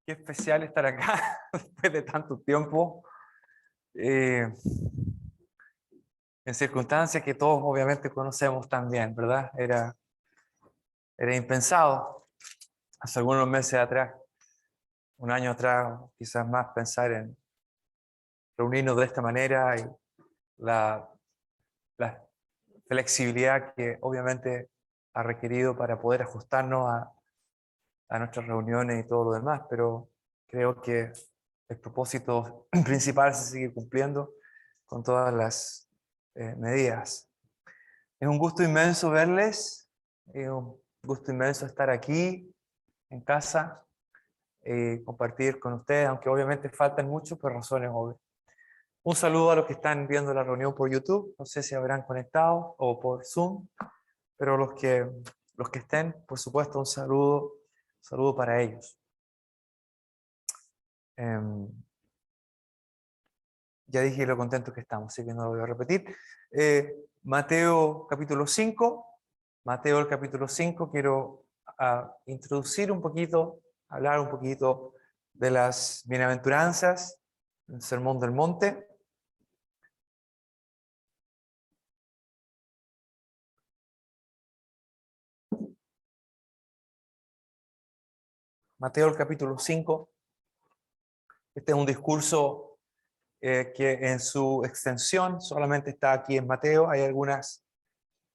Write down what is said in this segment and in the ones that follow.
Qué especial estar acá después de tanto tiempo, eh, en circunstancias que todos obviamente conocemos también, ¿verdad? Era impensado hace algunos meses atrás, un año atrás, quizás más, pensar en reunirnos de esta manera y la, la flexibilidad que obviamente ha requerido para poder ajustarnos a nuestras reuniones y todo lo demás, pero creo que el propósito principal se sigue cumpliendo con todas las medidas. Es un gusto inmenso verles, es un gusto inmenso estar aquí en casa, compartir con ustedes, aunque obviamente faltan muchas por razones obvias. Un saludo a los que están viendo la reunión por YouTube, no sé si habrán conectado o por Zoom, pero los que estén, por supuesto, un saludo para ellos. Ya dije lo contentos que estamos, así que no lo voy a repetir. Mateo capítulo 5. Mateo el capítulo 5, quiero introducir un poquito, hablar un poquito de las bienaventuranzas, el Sermón del Monte. Mateo el capítulo 5. Este es un discurso que en su extensión solamente está aquí en Mateo. Hay algunas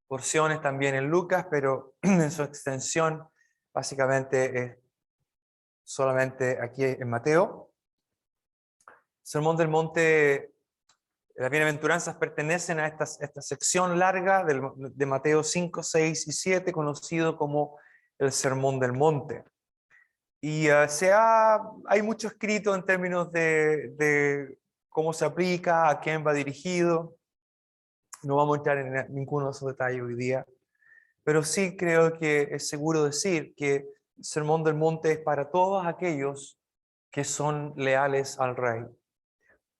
porciones también en Lucas, pero en su extensión básicamente es solamente aquí en Mateo. Sermón del Monte, las bienaventuranzas pertenecen a esta sección larga de Mateo 5, 6 y 7, conocido como el Sermón del Monte. Y hay mucho escrito en términos de cómo se aplica, a quién va dirigido. No vamos a entrar en ninguno de esos detalles hoy día, pero sí creo que es seguro decir que el Sermón del Monte es para todos aquellos que son leales al Rey,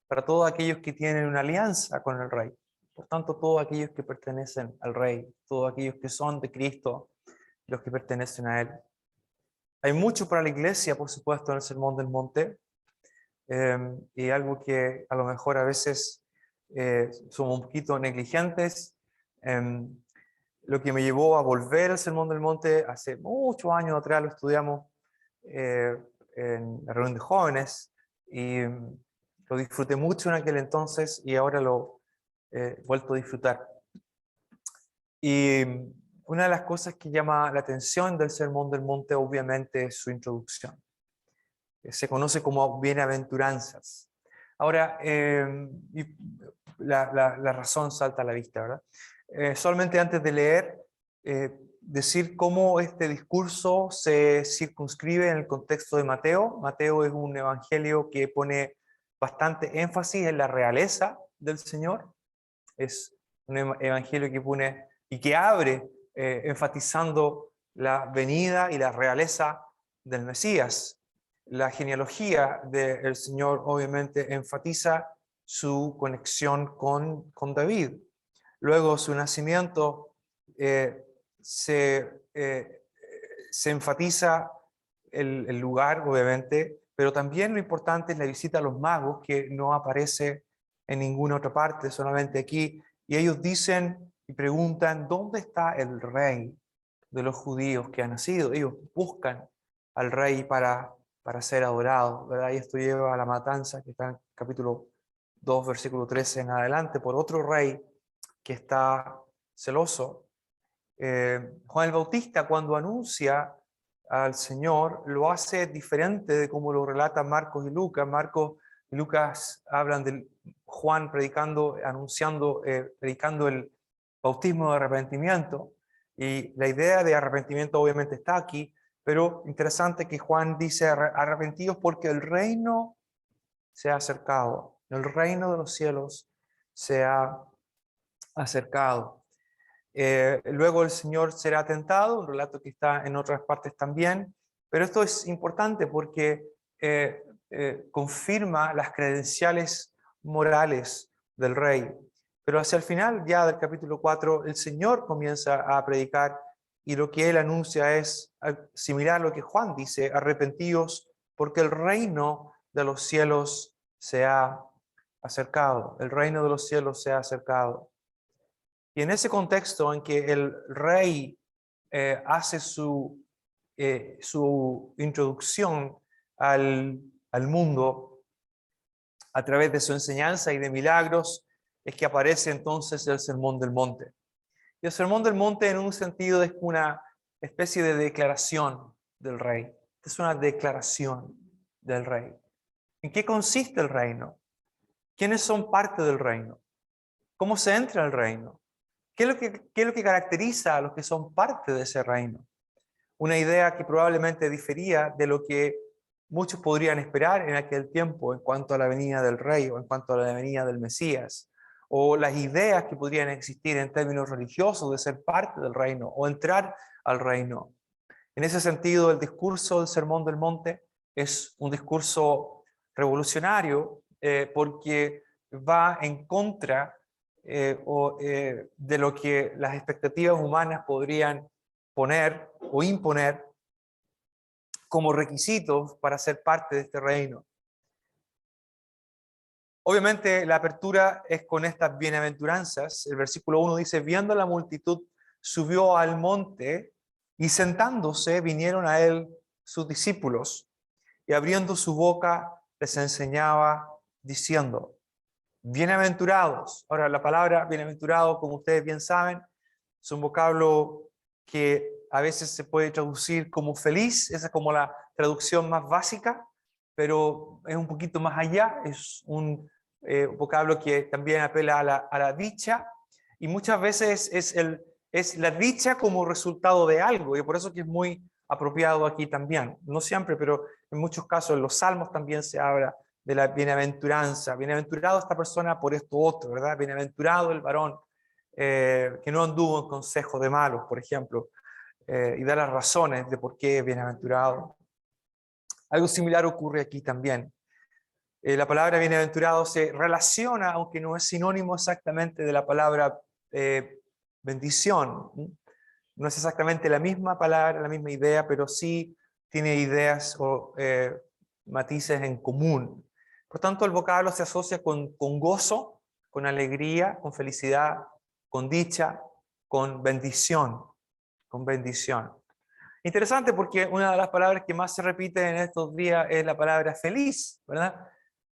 para todos aquellos que tienen una alianza con el Rey, por tanto todos aquellos que pertenecen al Rey, todos aquellos que son de Cristo, los que pertenecen a Él. Hay mucho para la iglesia, por supuesto, en el Sermón del Monte, y algo que a lo mejor a veces somos un poquito negligentes. Lo que me llevó a volver al Sermón del Monte hace muchos años atrás, lo estudiamos en la reunión de jóvenes, y lo disfruté mucho en aquel entonces y ahora lo he vuelto a disfrutar. Y una de las cosas que llama la atención del Sermón del Monte obviamente es su introducción. Se conoce como bienaventuranzas. Ahora, la razón salta a la vista, ¿verdad? Solamente antes de leer, decir cómo este discurso se circunscribe en el contexto de Mateo. Mateo es un evangelio que pone bastante énfasis en la realeza del Señor. Es un evangelio que pone y que abre enfatizando la venida y la realeza del Mesías. La genealogía del Señor obviamente enfatiza su conexión con David. Luego su nacimiento se enfatiza el lugar, obviamente, pero también lo importante es la visita a los magos, que no aparece en ninguna otra parte, solamente aquí. Y ellos dicen y preguntan, ¿dónde está el rey de los judíos que ha nacido? Ellos buscan al rey para ser adorado, ¿verdad? Y esto lleva a la matanza, que está en capítulo 2, versículo 13 en adelante, por otro rey que está celoso. Juan el Bautista, cuando anuncia al Señor, lo hace diferente de como lo relatan Marcos y Lucas. Marcos y Lucas hablan de Juan predicando, predicando el bautismo de arrepentimiento. Y la idea de arrepentimiento obviamente está aquí, pero interesante que Juan dice arrepentidos porque el reino se ha acercado, el reino de los cielos se ha acercado. Luego el Señor será tentado, un relato que está en otras partes también, pero esto es importante porque confirma las credenciales morales del rey. Pero hacia el final ya del capítulo 4, el Señor comienza a predicar y lo que él anuncia es similar a lo que Juan dice: arrepentíos porque el reino de los cielos se ha acercado. El reino de los cielos se ha acercado. Y en ese contexto en que el rey hace su introducción al mundo a través de su enseñanza y de milagros, es que aparece entonces el Sermón del Monte. Y el Sermón del Monte, en un sentido, es una especie de declaración del rey. Es una declaración del rey. ¿En qué consiste el reino? ¿Quiénes son parte del reino? ¿Cómo se entra al reino? ¿Qué es lo que caracteriza a los que son parte de ese reino? Una idea que probablemente difería de lo que muchos podrían esperar en aquel tiempo en cuanto a la venida del rey o en cuanto a la venida del Mesías, o las ideas que podrían existir en términos religiosos de ser parte del reino o entrar al reino. En ese sentido, el discurso del Sermón del Monte es un discurso revolucionario porque va en contra de lo que las expectativas humanas podrían poner o imponer como requisitos para ser parte de este reino. Obviamente la apertura es con estas bienaventuranzas. El versículo 1 dice, viendo la multitud, subió al monte y sentándose vinieron a él sus discípulos y abriendo su boca les enseñaba diciendo, bienaventurados. Ahora la palabra bienaventurado, como ustedes bien saben, es un vocablo que a veces se puede traducir como feliz, esa es como la traducción más básica, pero es un poquito más allá, es un vocablo que también apela a la dicha, y muchas veces es la dicha como resultado de algo, y por eso que es muy apropiado aquí también. No siempre, pero en muchos casos en los salmos también se habla de la bienaventuranza. Bienaventurado esta persona por esto otro, ¿verdad? Bienaventurado el varón que no anduvo en consejo de malos, por ejemplo, y da las razones de por qué es bienaventurado. Algo similar ocurre aquí también. La palabra bienaventurado se relaciona, aunque no es sinónimo exactamente de la palabra bendición. No es exactamente la misma palabra, la misma idea, pero sí tiene ideas o matices en común. Por tanto, el vocablo se asocia con gozo, con alegría, con felicidad, con dicha, con bendición, con bendición. Interesante porque una de las palabras que más se repite en estos días es la palabra feliz, ¿verdad?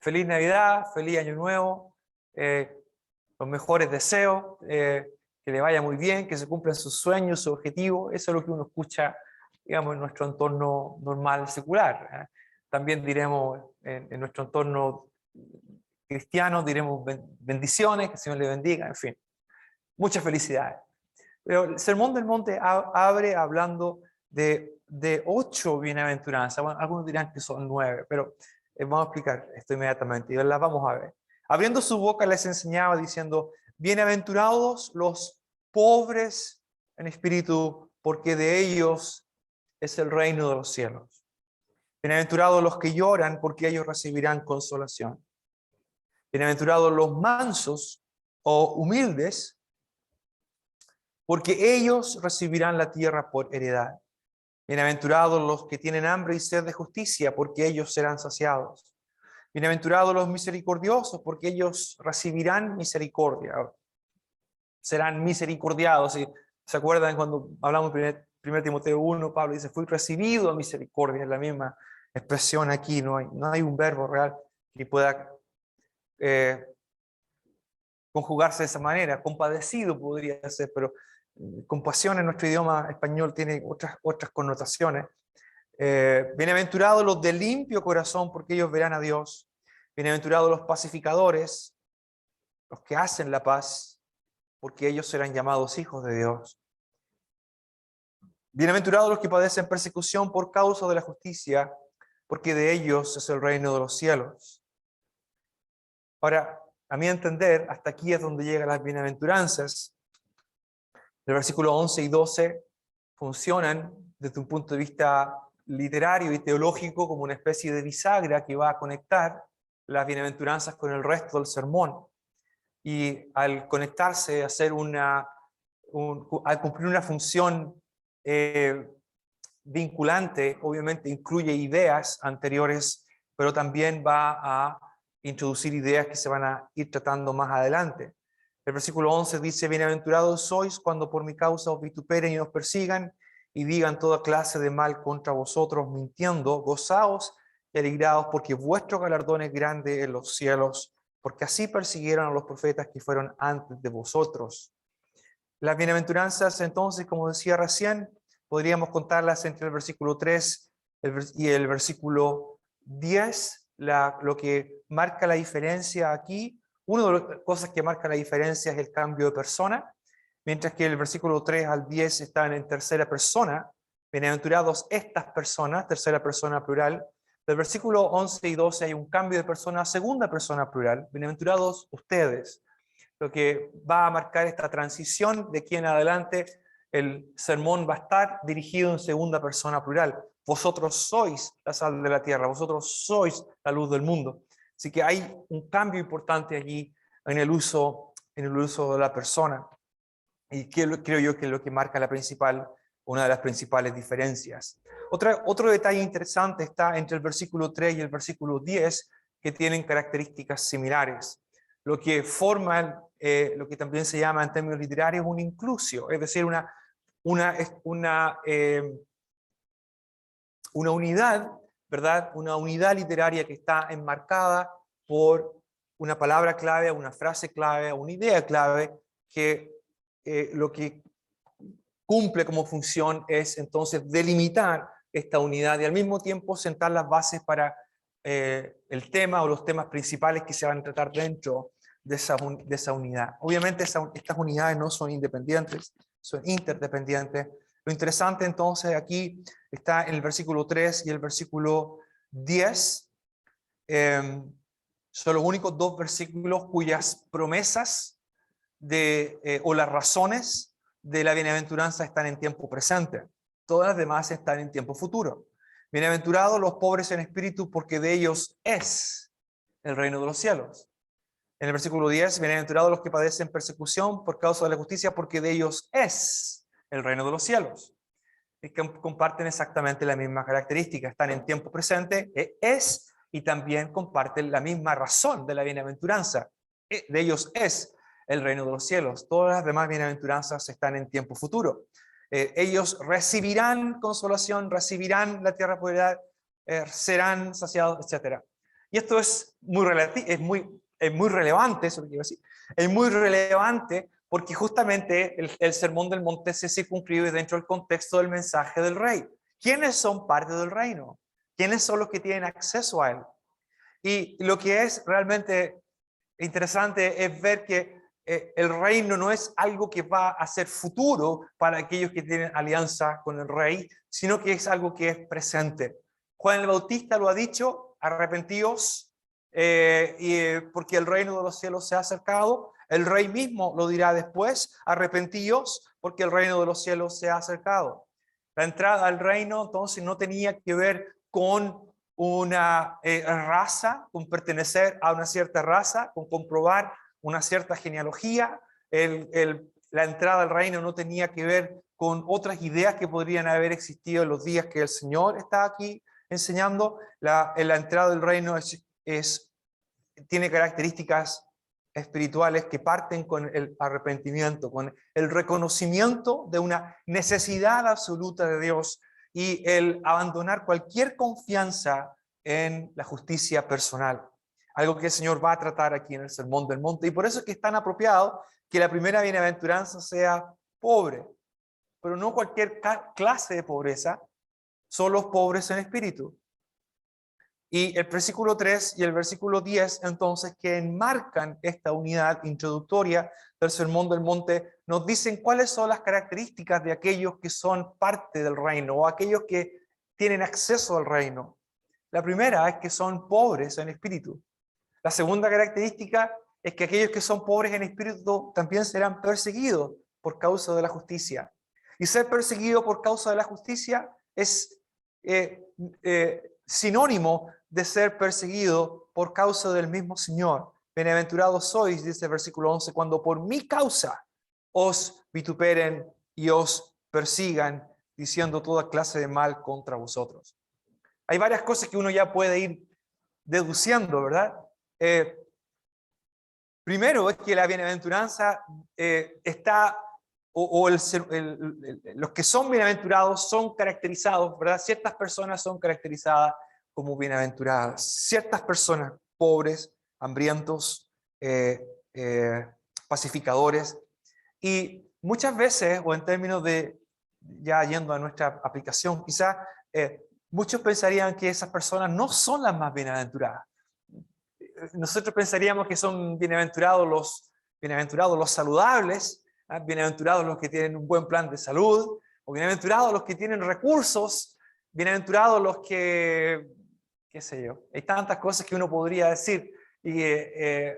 Feliz Navidad, feliz Año Nuevo, los mejores deseos, que le vaya muy bien, que se cumplan sus sueños, sus objetivos. Eso es lo que uno escucha, digamos, en nuestro entorno normal, secular, ¿eh? También diremos en nuestro entorno cristiano, diremos bendiciones, que el Señor le bendiga, en fin. Muchas felicidades. Pero el Sermón del Monte abre hablando de 8 bienaventuranzas. Bueno, algunos dirán que son 9, pero vamos a explicar esto inmediatamente y las vamos a ver. Abriendo su boca les enseñaba diciendo, bienaventurados los pobres en espíritu, porque de ellos es el reino de los cielos. Bienaventurados los que lloran, porque ellos recibirán consolación. Bienaventurados los mansos o humildes, porque ellos recibirán la tierra por heredad. Bienaventurados los que tienen hambre y sed de justicia, porque ellos serán saciados. Bienaventurados los misericordiosos, porque ellos recibirán misericordia. Serán misericordiados. ¿Y se acuerdan cuando hablamos en 1 Timoteo 1, Pablo dice, fui recibido a misericordia? Es la misma expresión aquí, no hay un verbo real que pueda conjugarse de esa manera. Compadecido podría ser, pero compasión en nuestro idioma español tiene otras connotaciones. Bienaventurados los de limpio corazón, porque ellos verán a Dios. Bienaventurados los pacificadores, los que hacen la paz, porque ellos serán llamados hijos de Dios. Bienaventurados los que padecen persecución por causa de la justicia, porque de ellos es el reino de los cielos. Ahora, a mi entender, hasta aquí es donde llegan las bienaventuranzas. El versículo 11 y 12 funcionan desde un punto de vista literario y teológico como una especie de bisagra que va a conectar las bienaventuranzas con el resto del sermón. Y al conectarse, al cumplir una función vinculante, obviamente incluye ideas anteriores, pero también va a introducir ideas que se van a ir tratando más adelante. El versículo 11 dice: bienaventurados sois cuando por mi causa os vituperen y os persigan y digan toda clase de mal contra vosotros mintiendo. Gozaos y alegraos, porque vuestro galardón es grande en los cielos, porque así persiguieron a los profetas que fueron antes de vosotros. Las bienaventuranzas, entonces, como decía recién, podríamos contarlas entre el versículo 3 y el versículo 10. Lo que marca la diferencia aquí, una de las cosas que marca la diferencia es el cambio de persona, mientras que el versículo 3 al 10 están en tercera persona. Bienaventurados estas personas, tercera persona plural. Del versículo 11 y 12 hay un cambio de persona, segunda persona plural. Bienaventurados ustedes. Lo que va a marcar esta transición de aquí en adelante, el sermón va a estar dirigido en segunda persona plural. Vosotros sois la sal de la tierra, vosotros sois la luz del mundo. Así que hay un cambio importante allí en el uso de la persona. Y creo yo que es lo que marca una de las principales diferencias. Otro detalle interesante está entre el versículo 3 y el versículo 10, que tienen características similares. Lo que forma lo que también se llama en términos literarios un inclusio, es decir, una unidad, ¿verdad? Una unidad literaria que está enmarcada por una palabra clave, una frase clave, una idea clave, que lo que cumple como función es entonces delimitar esta unidad y al mismo tiempo sentar las bases para el tema o los temas principales que se van a tratar dentro de esa unidad. Obviamente estas unidades no son independientes, son interdependientes. Lo interesante entonces aquí está en el versículo 3 y el versículo 10. Son los únicos dos versículos cuyas promesas o las razones de la bienaventuranza están en tiempo presente. Todas las demás están en tiempo futuro. Bienaventurados los pobres en espíritu, porque de ellos es el reino de los cielos. En el versículo 10, bienaventurados los que padecen persecución por causa de la justicia, porque de ellos es el reino de los cielos. Y que comparten exactamente la misma característica, están en tiempo presente, es, y también comparten la misma razón de la bienaventuranza. De ellos es el reino de los cielos. Todas las demás bienaventuranzas están en tiempo futuro. Ellos recibirán consolación, recibirán la tierra por heredad, serán saciados, etc. Y esto es muy relevante, eso lo quiero decir, es muy relevante porque justamente el Sermón del Monte se circunscribe dentro del contexto del mensaje del rey. ¿Quiénes son parte del reino? ¿Quiénes son los que tienen acceso a él? Y lo que es realmente interesante es ver que el reino no es algo que va a ser futuro para aquellos que tienen alianza con el rey, sino que es algo que es presente. Juan el Bautista lo ha dicho: arrepentíos, porque el reino de los cielos se ha acercado. El rey mismo lo dirá después: arrepentíos, porque el reino de los cielos se ha acercado. La entrada al reino entonces no tenía que ver con una raza, con pertenecer a una cierta raza, con comprobar una cierta genealogía. La entrada al reino no tenía que ver con otras ideas que podrían haber existido en los días que el Señor está aquí enseñando. La entrada del reino tiene características espirituales que parten con el arrepentimiento, con el reconocimiento de una necesidad absoluta de Dios y el abandonar cualquier confianza en la justicia personal. Algo que el Señor va a tratar aquí en el Sermón del Monte. Y por eso es que es tan apropiado que la primera bienaventuranza sea pobre. Pero no cualquier clase de pobreza, son los pobres en espíritu. Y el versículo 3 y el versículo 10, entonces, que enmarcan esta unidad introductoria del Sermón del Monte, nos dicen cuáles son las características de aquellos que son parte del reino o aquellos que tienen acceso al reino. La primera es que son pobres en espíritu. La segunda característica es que aquellos que son pobres en espíritu también serán perseguidos por causa de la justicia. Y ser perseguido por causa de la justicia es sinónimo de ser perseguido por causa del mismo Señor. Bienaventurados sois, dice el versículo 11, cuando por mi causa os vituperen y os persigan diciendo toda clase de mal contra vosotros. Hay varias cosas que uno ya puede ir deduciendo, ¿verdad? Primero es que la bienaventuranza está, los que son bienaventurados son caracterizados, ¿verdad? Ciertas personas son caracterizadas como bienaventuradas. Ciertas personas pobres, hambrientos, pacificadores. Y muchas veces, o en términos de, ya yendo a nuestra aplicación, quizás muchos pensarían que esas personas no son las más bienaventuradas. Nosotros pensaríamos que son bienaventurados los saludables, ¿eh? Bienaventurados los que tienen un buen plan de salud, o bienaventurados los que tienen recursos, bienaventurados los que, qué sé yo, hay tantas cosas que uno podría decir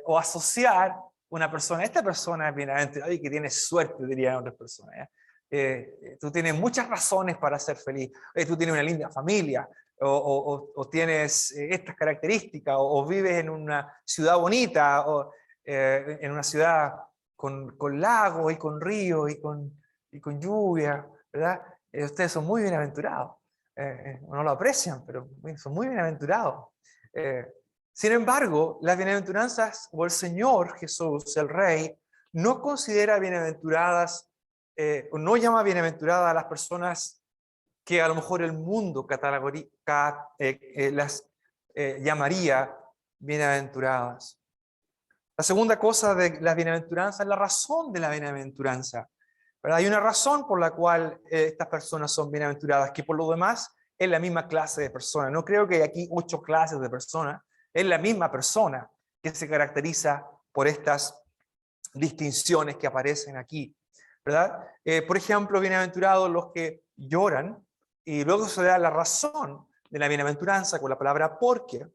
o asociar una persona. Esta persona es bienaventurada y que tiene suerte, dirían otras personas. Tú tienes muchas razones para ser feliz. Tú tienes una linda familia, o tienes estas características, o vives en una ciudad bonita, o en una ciudad con lagos y con ríos y con lluvia, ¿verdad? Ustedes son muy bienaventurados. No lo aprecian, pero son muy bienaventurados. Sin embargo, las bienaventuranzas, o el Señor Jesús, el Rey, no considera bienaventuradas, o no llama bienaventuradas a las personas que a lo mejor el mundo las llamaría bienaventuradas. La segunda cosa de la bienaventuranza es la razón de la bienaventuranza, ¿verdad? Hay una razón por la cual estas personas son bienaventuradas, que por lo demás es la misma clase de persona. No creo que hay aquí 8 clases de personas, es la misma persona que se caracteriza por estas distinciones que aparecen aquí, ¿verdad? Por ejemplo, bienaventurados los que lloran, y luego se da la razón de la bienaventuranza con la palabra porque,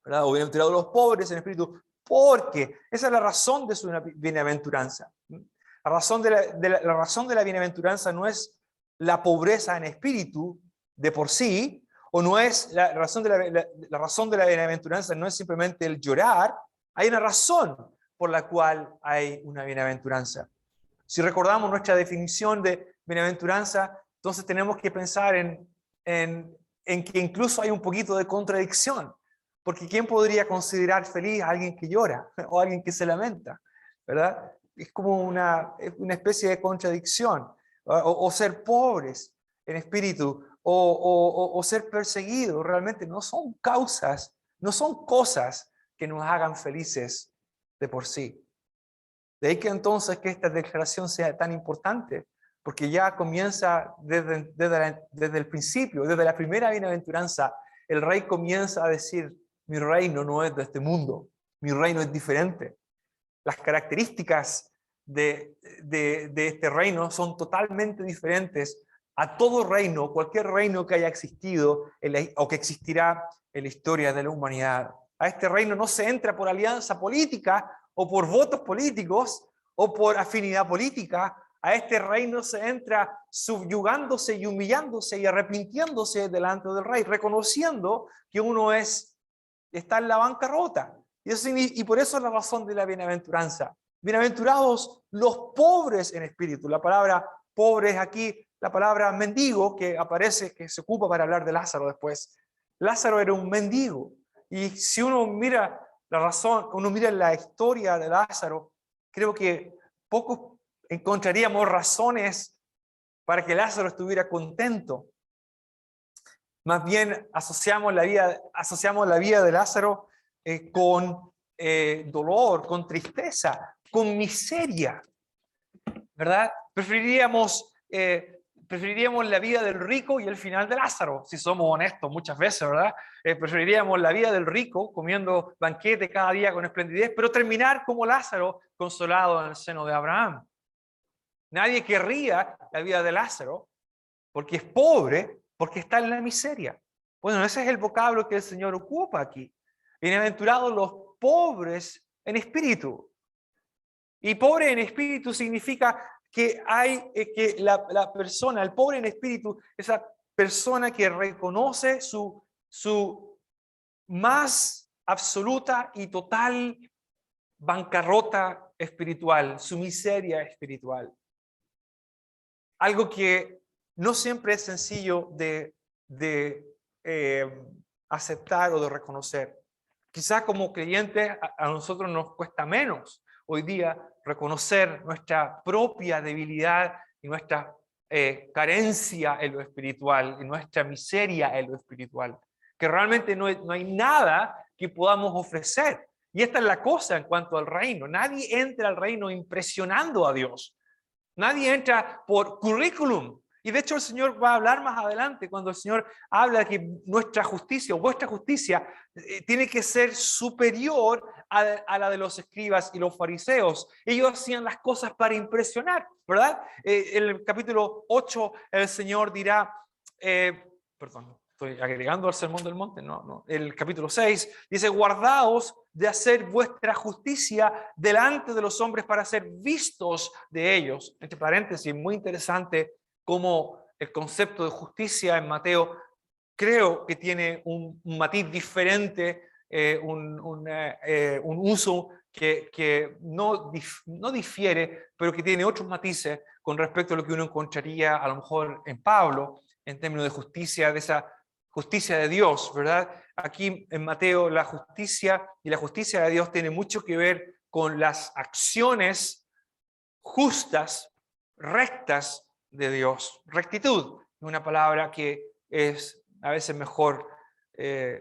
¿verdad? O bienaventurados los pobres en espíritu, porque esa es la razón de su bienaventuranza. La razón la razón de la bienaventuranza no es la pobreza en espíritu de por sí, o no es la razón la razón de la bienaventuranza no es simplemente el llorar. Hay una razón por la cual hay una bienaventuranza. Si recordamos nuestra definición de bienaventuranza, entonces tenemos que pensar en que incluso hay un poquito de contradicción, porque ¿quién podría considerar feliz a alguien que llora o a alguien que se lamenta? ¿Verdad? Es como una especie de contradicción. O ser pobres en espíritu, o ser perseguidos, realmente no son causas, no son cosas que nos hagan felices de por sí. De ahí que entonces que esta declaración sea tan importante, porque ya comienza desde el principio, desde la primera bienaventuranza, el rey comienza a decir, mi reino no es de este mundo, mi reino es diferente. Las características de este reino son totalmente diferentes a todo reino, cualquier reino que haya existido o que existirá en la historia de la humanidad. A este reino no se entra por alianza política o por votos políticos o por afinidad política. A este reino se entra subyugándose y humillándose y arrepintiéndose delante del rey, reconociendo que uno está en la bancarrota. Y por eso es la razón de la bienaventuranza. Bienaventurados los pobres en espíritu. La palabra pobres aquí, la palabra mendigo, que aparece, que se ocupa para hablar de Lázaro después. Lázaro era un mendigo. Y si uno mira la razón, uno mira la historia de Lázaro, creo que pocos encontraríamos razones para que Lázaro estuviera contento. Más bien asociamos la vida de Lázaro con dolor, con tristeza, con miseria, ¿verdad? Preferiríamos la vida del rico y el final de Lázaro, si somos honestos muchas veces, ¿verdad? Preferiríamos la vida del rico comiendo banquete cada día con esplendidez, pero terminar como Lázaro, consolado en el seno de Abraham. Nadie querría la vida de Lázaro porque es pobre, porque está en la miseria. Bueno, ese es el vocablo que el Señor ocupa aquí. Bienaventurados los pobres en espíritu. Y pobre en espíritu significa que que la persona, el pobre en espíritu, esa persona que reconoce su más absoluta y total bancarrota espiritual, su miseria espiritual. Algo que no siempre es sencillo de aceptar o de reconocer. Quizás como creyentes a nosotros nos cuesta menos hoy día reconocer nuestra propia debilidad y nuestra carencia en lo espiritual, y nuestra miseria en lo espiritual, que realmente no hay nada que podamos ofrecer. Y esta es la cosa en cuanto al reino. Nadie entra al reino impresionando a Dios. Nadie entra por currículum. Y de hecho el Señor va a hablar más adelante cuando el Señor habla de que nuestra justicia o vuestra justicia tiene que ser superior a la de los escribas y los fariseos. Ellos hacían las cosas para impresionar, ¿verdad? En el capítulo 8 el Señor dirá, perdón, estoy agregando al Sermón del Monte, no. El capítulo 6 dice, guardaos de hacer vuestra justicia delante de los hombres para ser vistos de ellos. Entre paréntesis, muy interesante cómo el concepto de justicia en Mateo creo que tiene un matiz diferente, un uso que no difiere, pero que tiene otros matices con respecto a lo que uno encontraría a lo mejor en Pablo, en términos de justicia, de esa justicia de Dios, ¿verdad? Aquí en Mateo la justicia y la justicia de Dios tiene mucho que ver con las acciones justas, rectas de Dios. Rectitud es una palabra que es a veces mejor,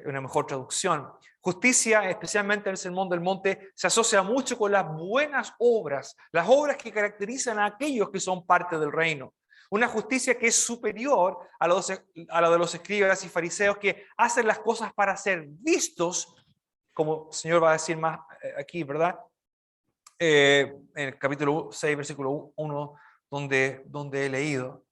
una mejor traducción. Justicia, especialmente en el Sermón del Monte, se asocia mucho con las buenas obras, las obras que caracterizan a aquellos que son parte del reino. Una justicia que es superior a lo de los escribas y fariseos que hacen las cosas para ser vistos, como el Señor va a decir más aquí, ¿verdad? En el capítulo 6, versículo 1, donde he leído.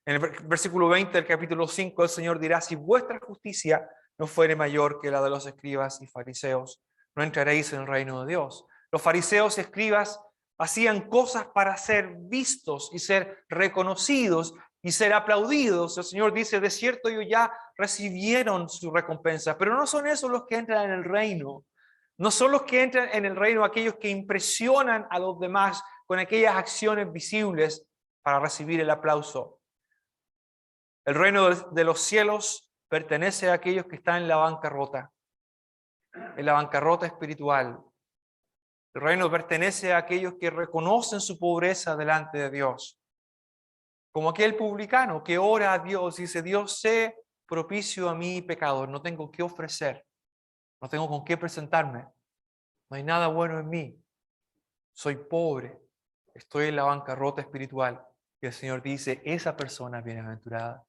En el versículo 20 del capítulo 5, el Señor dirá, si vuestra justicia no fuere mayor que la de los escribas y fariseos, no entraréis en el reino de Dios. Los fariseos y escribas hacían cosas para ser vistos y ser reconocidos y ser aplaudidos. El Señor dice, de cierto ellos ya recibieron su recompensa, pero no son esos los que entran en el reino. No son los que entran en el reino aquellos que impresionan a los demás con aquellas acciones visibles para recibir el aplauso. El reino de los cielos pertenece a aquellos que están en la bancarrota espiritual. El reino pertenece a aquellos que reconocen su pobreza delante de Dios. Como aquel publicano que ora a Dios y dice, Dios, sé propicio a mí pecador, no tengo qué ofrecer, no tengo con qué presentarme, no hay nada bueno en mí, soy pobre, estoy en la bancarrota espiritual. Y el Señor dice, esa persona es bienaventurada.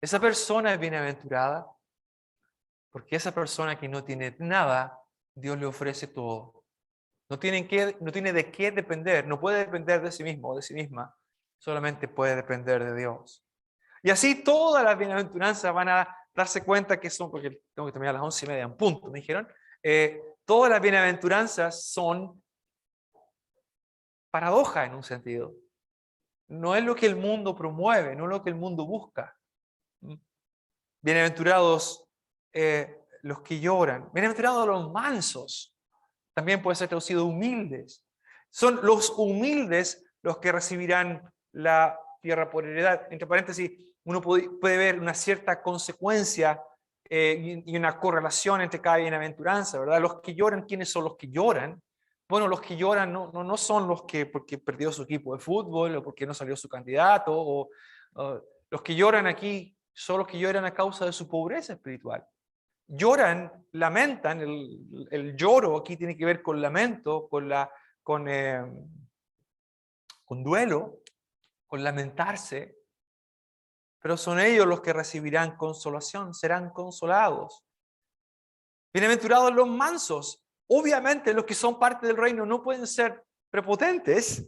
Esa persona es bienaventurada porque esa persona que no tiene nada, Dios le ofrece todo. No tiene de qué depender, no puede depender de sí mismo o de sí misma, solamente puede depender de Dios. Y así todas las bienaventuranzas van a darse cuenta que son, porque tengo que terminar a las 11:30 en punto, me dijeron, todas las bienaventuranzas son paradoja en un sentido. No es lo que el mundo promueve, no es lo que el mundo busca. Bienaventurados los que lloran, bienaventurados los mansos, también puede ser traducido humildes. Son los humildes los que recibirán la tierra por heredad. Entre paréntesis, uno puede ver una cierta consecuencia y una correlación entre cada bienaventuranza, ¿verdad? Los que lloran, ¿quiénes son los que lloran? Bueno, los que lloran no son los que porque perdió su equipo de fútbol o porque no salió su candidato, o los que lloran aquí son los que lloran a causa de su pobreza espiritual. Lloran, lamentan, el lloro aquí tiene que ver con lamento, con duelo, con lamentarse, pero son ellos los que recibirán consolación, serán consolados. Bienaventurados los mansos. Obviamente los que son parte del reino no pueden ser prepotentes,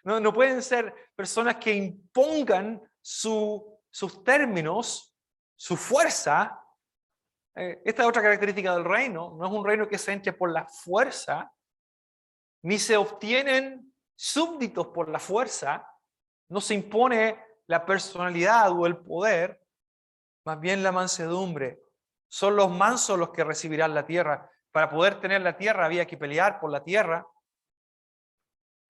no pueden ser personas que impongan sus términos, su fuerza. Esta es otra característica del reino, no es un reino que se entre por la fuerza, ni se obtienen súbditos por la fuerza, no se impone la personalidad o el poder, más bien la mansedumbre. Son los mansos los que recibirán la tierra. Para poder tener la tierra había que pelear por la tierra.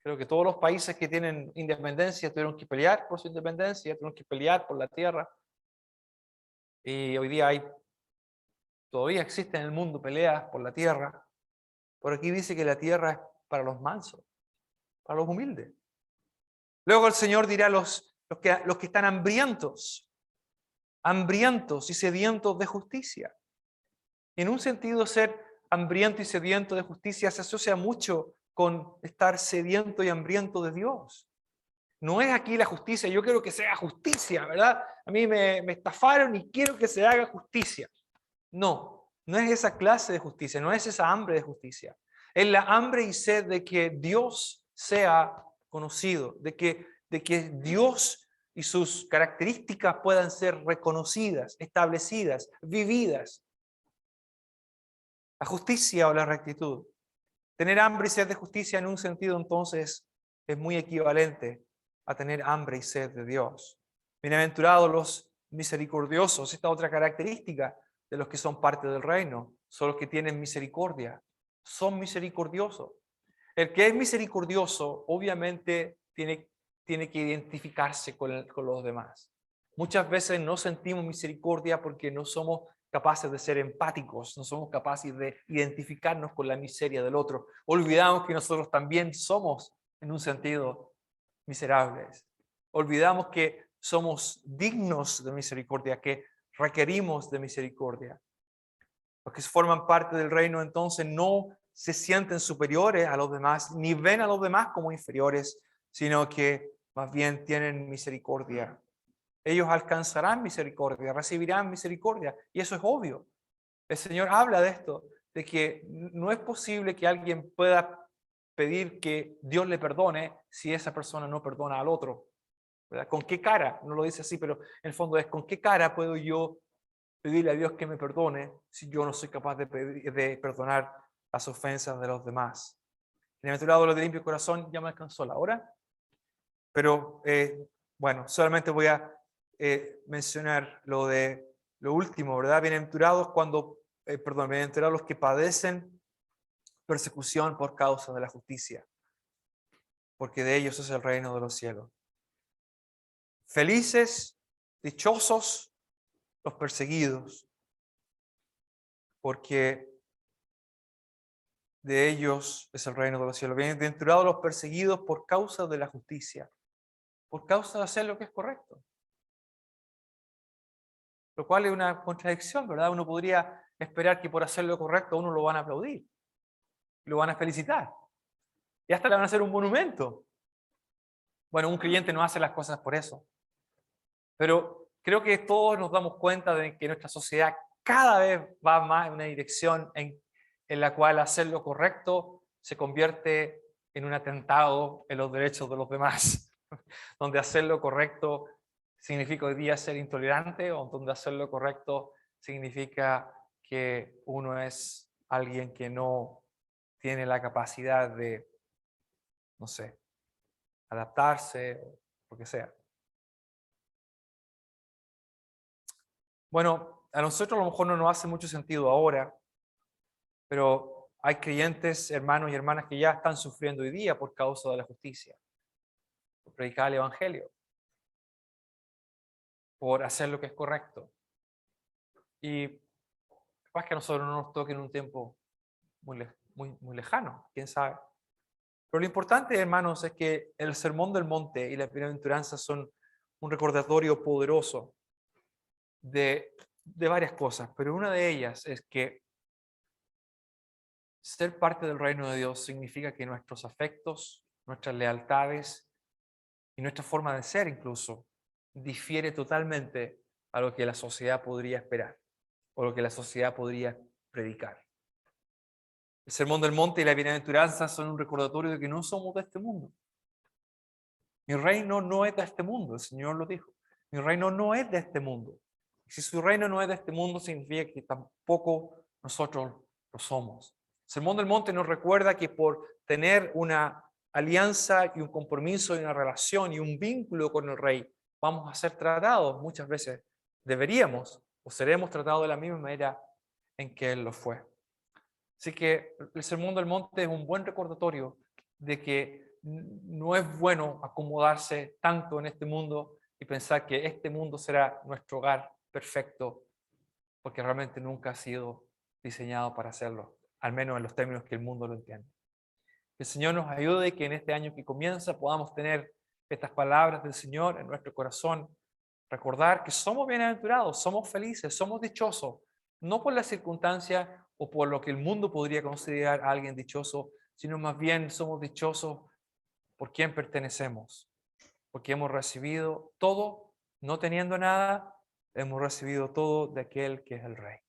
Creo que todos los países que tienen independencia tuvieron que pelear por su independencia, tuvieron que pelear por la tierra. Y hoy día todavía existen en el mundo peleas por la tierra. Por aquí dice que la tierra es para los mansos, para los humildes. Luego el Señor dirá a los que están hambrientos y sedientos de justicia. En un sentido, ser hambriento y sediento de justicia se asocia mucho con estar sediento y hambriento de Dios. No es aquí la justicia, yo quiero que se haga justicia, ¿verdad? A mí me estafaron y quiero que se haga justicia. No, no es esa clase de justicia, no es esa hambre de justicia. Es la hambre y sed de que Dios sea conocido, de que Dios y sus características puedan ser reconocidas, establecidas, vividas. La justicia o la rectitud. Tener hambre y sed de justicia en un sentido entonces es muy equivalente a tener hambre y sed de Dios. Bienaventurados los misericordiosos, esta otra característica de los que son parte del reino, son los que tienen misericordia, son misericordiosos. El que es misericordioso obviamente tiene que identificarse con los demás. Muchas veces no sentimos misericordia porque no somos capaces de ser empáticos, no somos capaces de identificarnos con la miseria del otro. Olvidamos que nosotros también somos, en un sentido, miserables. Olvidamos que somos dignos de misericordia, que requerimos de misericordia. Los que forman parte del reino entonces no se sienten superiores a los demás, ni ven a los demás como inferiores, sino que más bien tienen misericordia. Ellos alcanzarán misericordia, recibirán misericordia, y eso es obvio. El Señor habla de esto, de que no es posible que alguien pueda pedir que Dios le perdone si esa persona no perdona al otro, ¿verdad? ¿Con qué cara? No lo dice así, pero en el fondo es: ¿con qué cara puedo yo pedirle a Dios que me perdone si yo no soy capaz de perdonar las ofensas de los demás? Bienaventurado los de limpio corazón. Ya me alcanzó la hora, pero bueno, solamente voy a mencionar lo último, ¿verdad? Bienaventurados bienaventurados los que padecen persecución por causa de la justicia, porque de ellos es el reino de los cielos. Felices, dichosos los perseguidos, porque de ellos es el reino de los cielos. Bienaventurados los perseguidos por causa de la justicia, por causa de hacer lo que es correcto. Lo cual es una contradicción, ¿verdad? Uno podría esperar que por hacer lo correcto a uno lo van a aplaudir, lo van a felicitar, y hasta le van a hacer un monumento. Bueno, un creyente no hace las cosas por eso. Pero creo que todos nos damos cuenta de que nuestra sociedad cada vez va más en una dirección en la cual hacer lo correcto se convierte en un atentado en los derechos de los demás, donde hacer lo correcto significa hoy día ser intolerante, o donde hacer lo correcto significa que uno es alguien que no tiene la capacidad de, no sé, adaptarse, o lo que sea. Bueno, a nosotros a lo mejor no nos hace mucho sentido ahora, pero hay creyentes, hermanos y hermanas, que ya están sufriendo hoy día por causa de la justicia, por predicar el evangelio, por hacer lo que es correcto. Y capaz que a nosotros no nos toque en un tiempo muy lejano, quién sabe. Pero lo importante, hermanos, es que el Sermón del Monte y la bienaventuranza son un recordatorio poderoso de varias cosas, pero una de ellas es que ser parte del reino de Dios significa que nuestros afectos, nuestras lealtades y nuestra forma de ser incluso difiere totalmente a lo que la sociedad podría esperar o lo que la sociedad podría predicar. El Sermón del Monte y la bienaventuranza son un recordatorio de que no somos de este mundo. Mi reino no es de este mundo, el Señor lo dijo. Mi reino no es de este mundo. Si su reino no es de este mundo, significa que tampoco nosotros lo somos. El Sermón del Monte nos recuerda que por tener una alianza y un compromiso y una relación y un vínculo con el Rey, vamos a ser tratados muchas veces. Deberíamos o seremos tratados de la misma manera en que Él lo fue. Así que el Sermón del Monte es un buen recordatorio de que no es bueno acomodarse tanto en este mundo y pensar que este mundo será nuestro hogar perfecto, porque realmente nunca ha sido diseñado para hacerlo, al menos en los términos que el mundo lo entiende. Que el Señor nos ayude y que en este año que comienza podamos tener estas palabras del Señor en nuestro corazón, recordar que somos bienaventurados, somos felices, somos dichosos, no por las circunstancias o por lo que el mundo podría considerar a alguien dichoso, sino más bien somos dichosos por quien pertenecemos, porque hemos recibido todo, no teniendo nada, hemos recibido todo de aquel que es el Rey.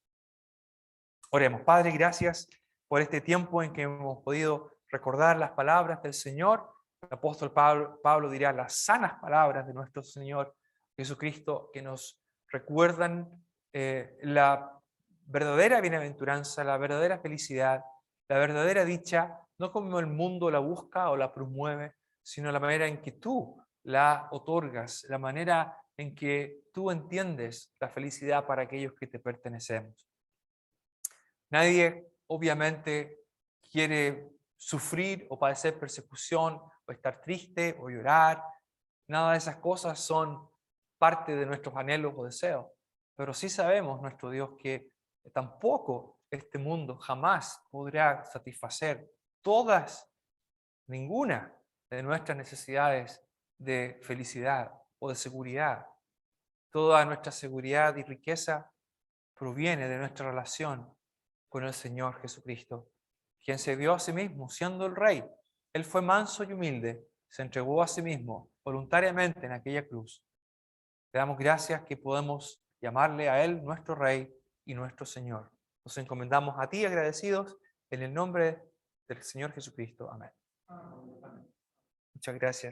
Oremos. Padre, gracias por este tiempo en que hemos podido recordar las palabras del Señor. El apóstol Pablo dirá las sanas palabras de nuestro Señor Jesucristo que nos recuerdan la verdadera bienaventuranza, la verdadera felicidad, la verdadera dicha, no como el mundo la busca o la promueve, sino la manera en que tú la otorgas, la manera en que tú entiendes la felicidad para aquellos que te pertenecemos. Nadie, obviamente, quiere sufrir o padecer persecución, o estar triste o llorar. Nada de esas cosas son parte de nuestros anhelos o deseos. Pero sí sabemos, nuestro Dios, que tampoco este mundo jamás podrá satisfacer ninguna de nuestras necesidades de felicidad o de seguridad. Toda nuestra seguridad y riqueza proviene de nuestra relación con el Señor Jesucristo, quien se dio a sí mismo siendo el Rey. Él fue manso y humilde, se entregó a sí mismo voluntariamente en aquella cruz. Te damos gracias que podemos llamarle a Él nuestro Rey y nuestro Señor. Nos encomendamos a ti agradecidos en el nombre del Señor Jesucristo. Amén. Muchas gracias.